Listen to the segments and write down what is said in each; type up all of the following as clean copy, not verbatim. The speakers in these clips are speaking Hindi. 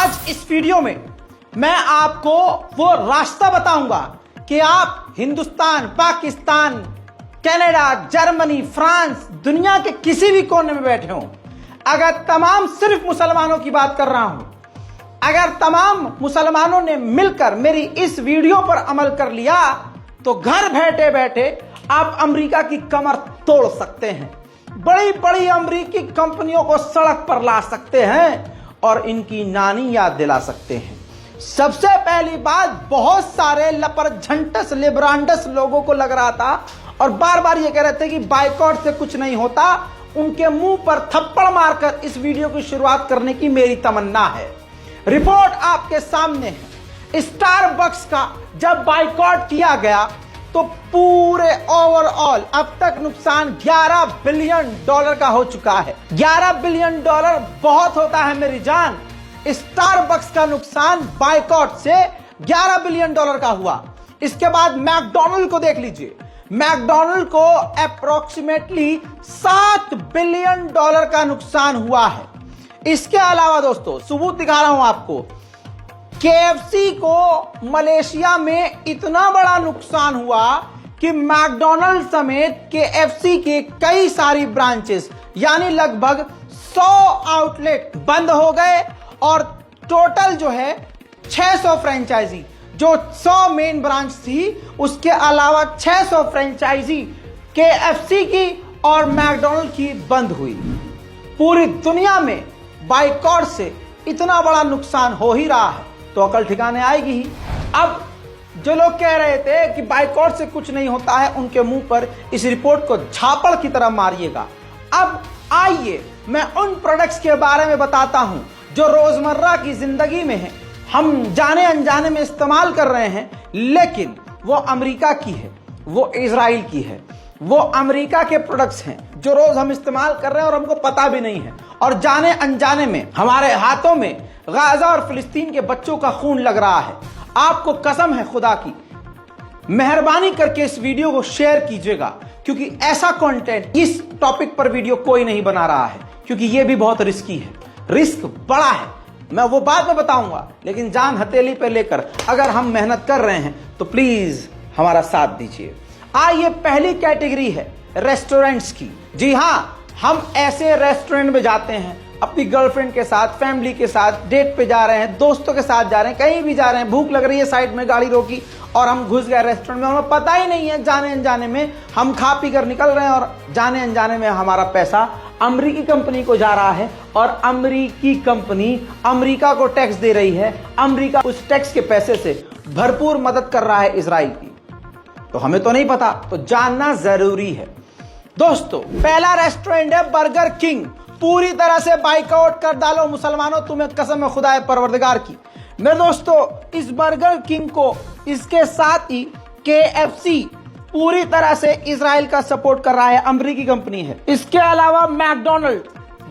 आज इस वीडियो में मैं आपको वो रास्ता बताऊंगा कि आप Hindustan, Pakistan, Canada, Germany, France, दुनिया के किसी भी कोने में बैठे हो, अगर तमाम सिर्फ मुसलमानों की बात कर रहा हूं, अगर तमाम मुसलमानों ने मिलकर मेरी इस वीडियो पर अमल कर लिया तो घर बैठे बैठे आप अमेरिका की कमर तोड़ सकते हैं, बड़ी बड़ी अमेरिकी कंपनियों को सड़क पर ला सकते हैं और इनकी नानी याद दिला सकते हैं। सबसे पहली बात, बहुत सारे लपरझंटस लिब्रांडस लोगों को लग रहा था और बार बार ये कह रहे थे कि बाइकॉट से कुछ नहीं होता, उनके मुंह पर थप्पड़ मारकर इस वीडियो की शुरुआत करने की मेरी तमन्ना है। रिपोर्ट आपके सामने है। स्टारबक्स का जब बाइकॉट किया गया तो पूरे ओवरऑल अब तक नुकसान $11 बिलियन का हो चुका है। $11 बिलियन बहुत होता है मेरी जान। स्टारबक्स का नुकसान बाइकॉट से $11 बिलियन का हुआ। इसके बाद मैकडॉनल्ड को देख लीजिए, मैकडॉनल्ड को अप्रोक्सीमेटली $7 बिलियन का नुकसान हुआ है। इसके अलावा दोस्तों सबूत दिखा रहा हूं आपको, केएफसी को मलेशिया में इतना बड़ा नुकसान हुआ कि मैकडॉनल्ड समेत केएफसी के कई सारी ब्रांचेस यानी लगभग 100 आउटलेट बंद हो गए और टोटल जो है 600 फ्रेंचाइजी, जो 100 मेन ब्रांच थी उसके अलावा 600 फ्रेंचाइजी केएफसी की और मैकडॉनल्ड की बंद हुई। पूरी दुनिया में बाइकॉट से इतना बड़ा नुकसान हो ही रहा है तो अकल ठिकाने आएगी ही। अब जो लोग कह रहे थे कि बाइकॉट से कुछ नहीं होता है, उनके मुंह पर इस रिपोर्ट को झापड़ की तरह मारिएगा। अब आइए मैं उन प्रोडक्ट्स के बारे में बताता हूं जो रोजमर्रा की जिंदगी में है, हम जाने अनजाने में इस्तेमाल कर रहे हैं, लेकिन वो अमेरिका की है, वो इजराइल की है, वो अमेरिका के प्रोडक्ट्स हैं जो रोज हम इस्तेमाल कर रहे हैं और हमको पता भी नहीं है, और जाने अनजाने में हमारे हाथों में गाजा और फिलिस्तीन के बच्चों का खून लग रहा है। आपको कसम है खुदा की, मेहरबानी करके इस वीडियो को शेयर कीजिएगा, क्योंकि ऐसा कंटेंट इस टॉपिक पर वीडियो कोई नहीं बना रहा है, क्योंकि यह भी बहुत रिस्की है, रिस्क बड़ा है। मैं वो बात में बताऊंगा, लेकिन जान हथेली पे लेकर अगर हम मेहनत कर रहे हैं तो प्लीज हमारा साथ दीजिए। आइए पहली कैटेगरी है रेस्टोरेंट्स की। जी हां, हम ऐसे रेस्टोरेंट में जाते हैं अपनी गर्लफ्रेंड के साथ, फैमिली के साथ, डेट पे जा रहे हैं, दोस्तों के साथ जा रहे हैं, कहीं भी जा रहे हैं, भूख लग रही है, साइड में गाड़ी रोकी और हम घुस गए रेस्टोरेंट में, हमें पता ही नहीं है, जाने अनजाने में हम खा पी कर निकल रहे हैं और जाने अनजाने में हमारा पैसा अमेरिकी कंपनी को जा रहा है और अमेरिकी कंपनी अमेरिका को टैक्स दे रही है। अमेरिका उस टैक्स के पैसे से भरपूर मदद कर रहा है इजराइल की। तो हमें तो नहीं पता, तो जानना जरूरी है। दोस्तों पहला रेस्टोरेंट है बर्गर किंग। पूरी तरह से बाइकआउट कर डालो मुसलमानों, तुम्हें कसम है खुदा परवरदिगार की। मेरे दोस्तों इस बर्गर किंग को, इसके साथ ही केएफसी पूरी तरह से इजराइल का सपोर्ट कर रहा है, अमेरिकी कंपनी है। इसके अलावा मैकडॉनल्ड,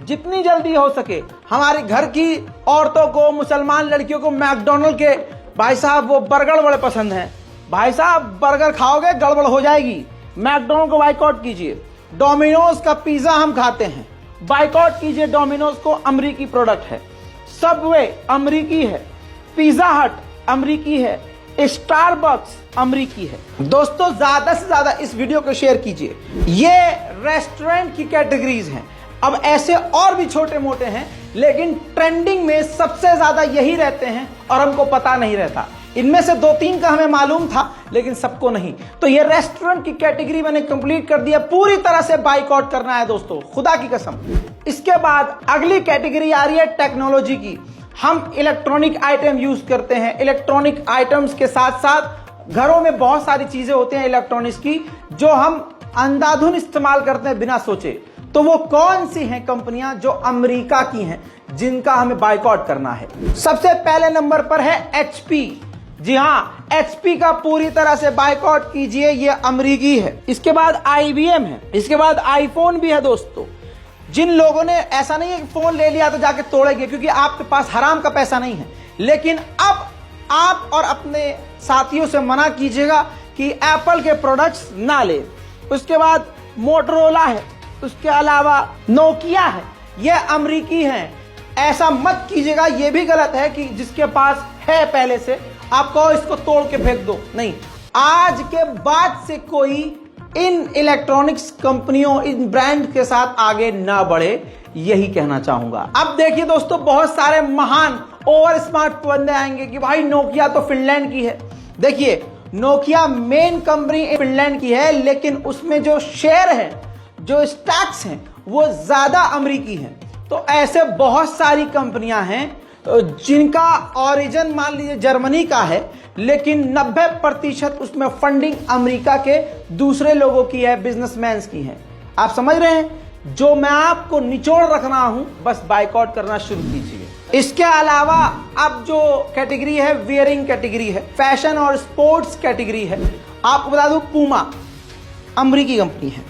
जितनी जल्दी हो सके हमारे घर की औरतों को, मुसलमान लड़कियों को मैकडॉनल्ड के भाई साहब वो बर्गर बड़े पसंद हैं। भाई साहब बर्गर खाओगे गड़बड़ हो जाएगी, मैकडॉनल्ड को बाइकआउट कीजिए। डोमिनोज का पिज्जा हम खाते हैं, बाइकआउट कीजिए डोमिनोज को, अमेरिकी प्रोडक्ट है। सबवे अमेरिकी है, पिज्जा हट अमेरिकी है, स्टारबक्स अमेरिकी है। दोस्तों ज्यादा से ज्यादा इस वीडियो को शेयर कीजिए। ये रेस्टोरेंट की कैटेगरीज हैं। अब ऐसे और भी छोटे मोटे हैं, लेकिन ट्रेंडिंग में सबसे ज्यादा यही रहते हैं और हमको पता नहीं रहता। इनमें से 2-3 का हमें मालूम था, लेकिन सबको नहीं। तो ये रेस्टोरेंट की कैटेगरी मैंने कंप्लीट कर दिया। पूरी तरह से बाइकआउट करना है दोस्तों, खुदा की कसम। इसके बाद अगली कैटेगरी आ रही है टेक्नोलॉजी की। हम इलेक्ट्रॉनिक आइटम यूज करते हैं, इलेक्ट्रॉनिक आइटम्स के साथ साथ घरों में बहुत सारी चीजें होती हैं इलेक्ट्रॉनिक्स की, जो हम अंधाधुन इस्तेमाल करते हैं बिना सोचे। तो वो कौन सी हैं कंपनियां जो अमेरिका की हैं, जिनका हमें बाइकआउट करना है? सबसे पहले नंबर पर है एचपी। जी हाँ, एचपी का पूरी तरह से बाइकआउट कीजिए, ये अमेरिकी है। इसके बाद आईबीएम है, इसके बाद आईफोन भी है। दोस्तों जिन लोगों ने, ऐसा नहीं है कि फोन ले लिया तो जाके तोड़ेंगे, क्योंकि आपके पास हराम का पैसा नहीं है, लेकिन अब आप और अपने साथियों से मना कीजिएगा कि एप्पल के प्रोडक्ट्स ना ले। उसके बाद मोटरोला है, उसके अलावा नोकिया है, ये अमेरिकी हैं। ऐसा मत कीजिएगा, यह भी गलत है कि जिसके पास है पहले से आप कहो इसको तोड़ के फेंक दो। नहीं, आज के बाद से कोई इन इलेक्ट्रॉनिक्स कंपनियों, इन ब्रांड के साथ आगे ना बढ़े, यही कहना चाहूंगा। अब देखिए दोस्तों, बहुत सारे महान ओवर स्मार्ट बंदे आएंगे कि भाई नोकिया तो फिनलैंड की है। देखिए, नोकिया मेन कंपनी फिनलैंड की है, लेकिन उसमें जो शेयर है, जो स्टॉक्स हैं, वो ज्यादा अमेरिकी हैं। तो ऐसे बहुत सारी कंपनियां हैं जिनका ओरिजिन मान लीजिए जर्मनी का है, लेकिन 90% उसमें फंडिंग अमेरिका के दूसरे लोगों की है, बिजनेसमैन की है। आप समझ रहे हैं? जो मैं आपको निचोड़ रख रहा हूं, बस बाइकआउट करना शुरू कीजिए। इसके अलावा अब जो कैटेगरी है, वियरिंग कैटेगरी है, फैशन और स्पोर्ट्स कैटेगरी है। आपको बता दूं, पूमा अमेरिकी कंपनी है,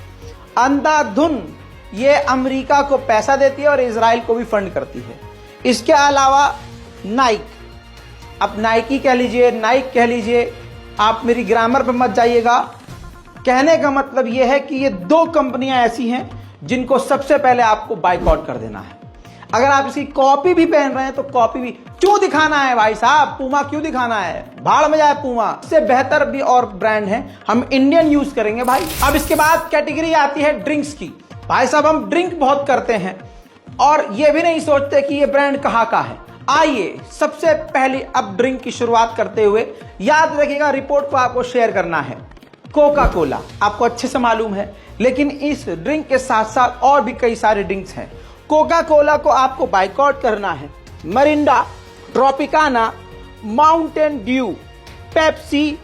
अंधाधुन ये अमेरिका को पैसा देती है और इजराइल को भी फंड करती है। इसके अलावा नाइक, अब नाइकी कह लीजिए, नाइक कह लीजिए, आप मेरी ग्रामर पे मत जाइएगा। कहने का मतलब यह है कि ये दो कंपनियां ऐसी हैं जिनको सबसे पहले आपको बाइकआउट कर देना है। अगर आप इसकी कॉपी भी पहन रहे हैं तो कॉपी भी क्यों दिखाना है भाई साहब? पूमा क्यों दिखाना है? भाड़ में जाए पूमा। इससे बेहतर भी और ब्रांड है, हम इंडियन यूज करेंगे भाई। अब इसके बाद कैटेगरी आती है ड्रिंक्स की। भाई साहब, हम ड्रिंक बहुत करते हैं और ये भी नहीं सोचते कि ये ब्रांड कहाँ का है। आइए सबसे पहले अब ड्रिंक की शुरुआत करते हुए याद रखिएगा, रिपोर्ट को आपको शेयर करना है। कोका कोला आपको अच्छे से मालूम है, लेकिन इस ड्रिंक के साथ साथ और भी कई सारे ड्रिंक्स हैं। कोका कोला को आपको बाइकआउट करना है। Mirinda, Tropicana, Mountain Dew, Pepsi,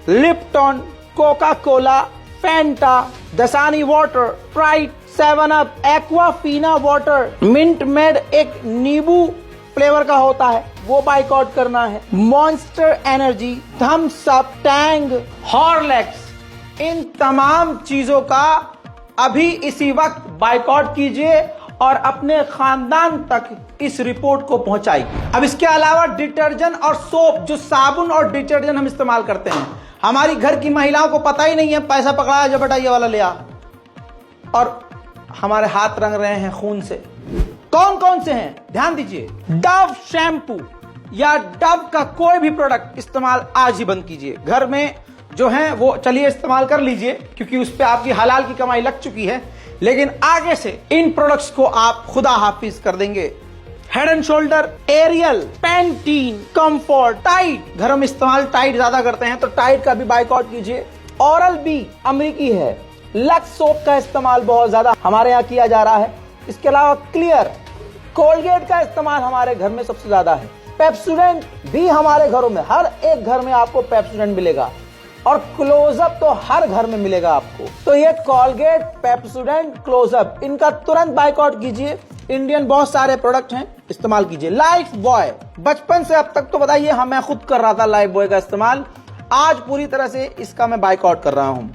Lipton, Coca Cola, Fanta, Dasani water, Sprite, 7 Up, Aquafina water, Minute Maid एक नींबू फ्लेवर का होता है, वो बाइकआउट करना है। Monster Energy, Thums Up, Tang, Horlicks, इन तमाम चीजों का अभी इसी वक्त बाइकआउट कीजिए और अपने खानदान तक इस रिपोर्ट को पहुंचाइए। अब इसके अलावा डिटर्जेंट और सोप, जो साबुन और डिटर्जेंट हम इस्तेमाल करते हैं, हमारी घर की महिलाओं को पता ही नहीं है, पैसा पकड़ाया जो बेटा ये वाला ले आ, और हमारे हाथ रंग रहे हैं खून से। कौन कौन से हैं ध्यान दीजिए। डव शैम्पू या डव का कोई भी प्रोडक्ट इस्तेमाल आज ही बंद कीजिए। घर में जो है वो चलिए इस्तेमाल कर लीजिए, क्योंकि उस पर आपकी हलाल की कमाई लग चुकी है, लेकिन आगे से इन प्रोडक्ट्स को आप खुदा हाफिज कर देंगे। Head and Shoulder, Ariel, Pantene, Comfort, Tide, घर में इस्तेमाल टाइड ज्यादा करते हैं तो टाइड का भी बाइकआउट कीजिए। ओरल बी अमेरिकी है। लक्स सोप का इस्तेमाल बहुत ज्यादा हमारे यहाँ किया जा रहा है। इसके अलावा क्लियर, कोलगेट का इस्तेमाल हमारे घर में सबसे ज्यादा है। पेप्सोडेंट भी हमारे घरों में, हर एक घर में आपको पेप्सोडेंट मिलेगा, और क्लोजअप तो हर घर में मिलेगा आपको। तो ये कोलगेट, पेप्सोडेंट, क्लोजअप, इनका तुरंत बाइकआउट कीजिए। इंडियन बहुत सारे प्रोडक्ट हैं, इस्तेमाल कीजिए। लाइफ बॉय, बचपन से अब तक तो बताइए, हाँ मैं खुद कर रहा था लाइफ बॉय का इस्तेमाल, आज पूरी तरह से इसका मैं बाइकआउट कर रहा हूं।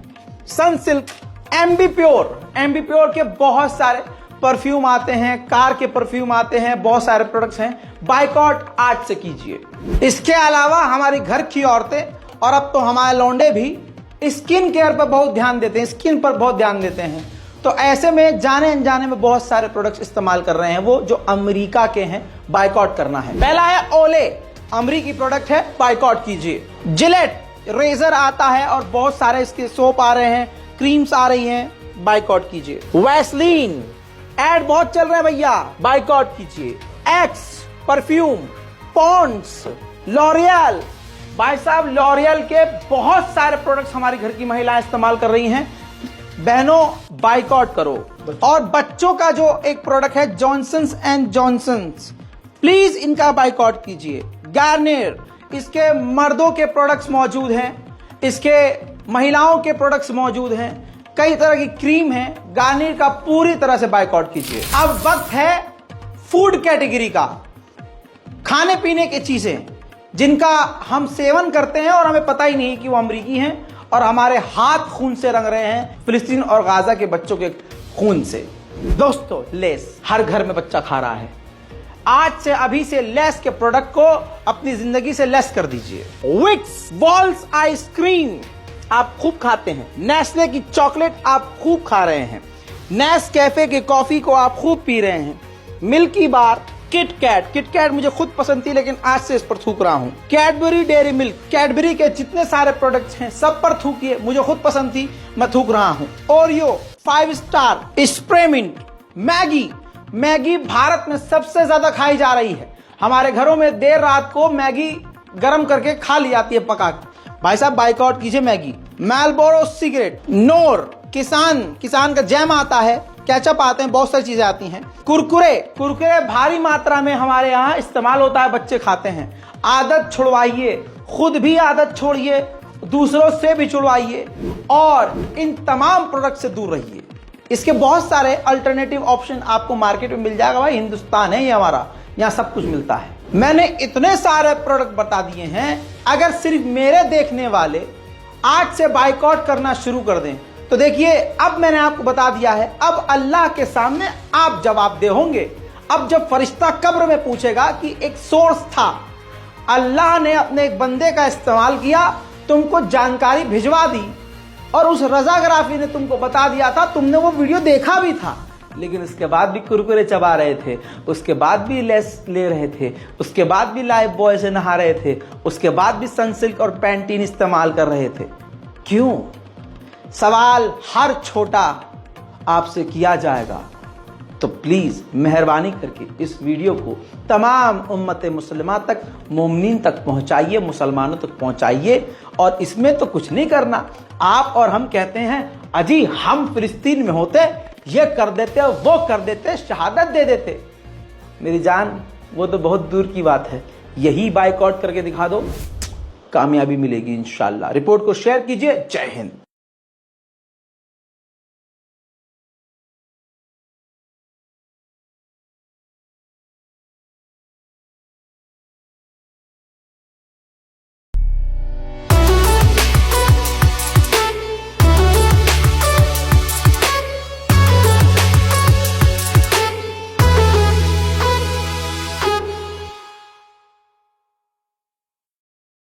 सनसिल्क, एमबी प्योर के बहुत सारे परफ्यूम आते हैं, कार के परफ्यूम आते हैं, बहुत सारे प्रोडक्ट्स हैं, बाइकआउट आज से कीजिए। इसके अलावा हमारी घर की औरतें और अब तो हमारे लौंडे भी स्किन केयर पर बहुत ध्यान देते हैं, स्किन पर बहुत ध्यान देते हैं। तो ऐसे में जाने अनजाने में बहुत सारे प्रोडक्ट्स इस्तेमाल कर रहे हैं वो जो अमेरिका के हैं, बाइकआउट करना है। पहला है ओले, अमेरिकी प्रोडक्ट है, बाइकआउट कीजिए। जिलेट रेजर आता है और बहुत सारे इसके सोप आ रहे हैं, क्रीम्स आ रही हैं, बाइकआउट कीजिए। वैसलीन एड बहुत चल रहा है भैया, बाइकआउट कीजिए। एक्स परफ्यूम, पॉन्ड्स, लॉरियल, भाई साहब लॉरियल के बहुत सारे प्रोडक्ट्स हमारी घर की महिलाएं इस्तेमाल कर रही हैं, बहनों बाइकआउट करो। और बच्चों का जो एक प्रोडक्ट है जॉनसन्स एंड जॉनसन्स, प्लीज इनका बाइकआउट कीजिए। गार्नियर, इसके मर्दों के प्रोडक्ट्स मौजूद हैं, इसके महिलाओं के प्रोडक्ट्स मौजूद हैं, कई तरह की क्रीम है। गार्नियर का पूरी तरह से बाइकआउट कीजिए। अब वक्त है फूड कैटेगरी का, खाने पीने की चीजें जिनका हम सेवन करते हैं और हमें पता ही नहीं कि वो अमरीकी हैं और हमारे हाथ खून से रंग रहे हैं, फिलिस्तीन और गाजा के बच्चों के खून से। दोस्तों, लेस हर घर में बच्चा खा रहा है। आज से अभी से लेस के प्रोडक्ट को अपनी जिंदगी से लेस कर दीजिए। विक्स बॉल्स आइसक्रीम आप खूब खाते हैं, नेस्ले की चॉकलेट आप खूब खा रहे हैं, नेस्कैफे के कॉफी को आप खूब पी रहे हैं, मिल्की बार, किट कैट मुझे खुद पसंद थी, लेकिन आज से इस पर थूक रहा हूं। कैडबरी डेयरी मिल्क, कैडबरी के जितने सारे प्रोडक्ट्स हैं सब पर थूकिए, मुझे खुद पसंद थी, मैं थूक रहा हूं। ओरियो, 5 स्टार, स्प्रेमिंट, मैगी भारत में सबसे ज्यादा खाई जा रही है। हमारे घरों में देर रात को मैगी गर्म करके खा ली जाती है पका के। भाई साहब बाइकआउट कीजिए मैगी। मार्लबोरो सिगरेट, नोर, किसान का जैम आता है, केचप आते हैं, बहुत सारी चीजें आती हैं। कुरकुरे भारी मात्रा में हमारे यहाँ इस्तेमाल होता है, बच्चे खाते हैं। आदत छुड़वाइए, खुद भी आदत छोड़िए, दूसरों से भी छुड़वाइए और इन तमाम प्रोडक्ट से दूर रहिए। इसके बहुत सारे अल्टरनेटिव ऑप्शन आपको मार्केट में मिल जाएगा। भाई हिंदुस्तान है ये हमारा, यहाँ सब कुछ मिलता है। मैंने इतने सारे प्रोडक्ट बता दिए हैं, अगर सिर्फ मेरे देखने वाले आज से बाइकआउट करना शुरू कर दें तो देखिए, अब मैंने आपको बता दिया है, अब अल्लाह के सामने आप जवाबदेह होंगे। अब जब फरिश्ता कब्र में पूछेगा कि एक सोर्स था, अल्लाह ने अपने एक बंदे का इस्तेमाल किया, तुमको जानकारी भिजवा दी और उस रजाग्राफी ने तुमको बता दिया था, तुमने वो वीडियो देखा भी था, लेकिन उसके बाद भी कुरकुरे चबा रहे थे, उसके बाद भी लेस ले रहे थे, उसके बाद भी लाइफ बॉय से नहा रहे थे, उसके बाद भी सनसिल्क और पैंटीन इस्तेमाल कर रहे थे। क्यों? सवाल हर छोटा आपसे किया जाएगा। तो प्लीज मेहरबानी करके इस वीडियो को तमाम उम्मत मुसलमान तक, मोमिनीन तक पहुंचाइए, मुसलमानों तक पहुंचाइए। और इसमें तो कुछ नहीं करना, आप और हम कहते हैं अजी हम फिलिस्तीन में होते, ये कर देते, वो कर देते, शहादत दे देते। मेरी जान, वो तो बहुत दूर की बात है। यही बाइकआउट करके दिखा दो, कामयाबी मिलेगी इंशाल्लाह। रिपोर्ट को शेयर कीजिए। जय हिंद।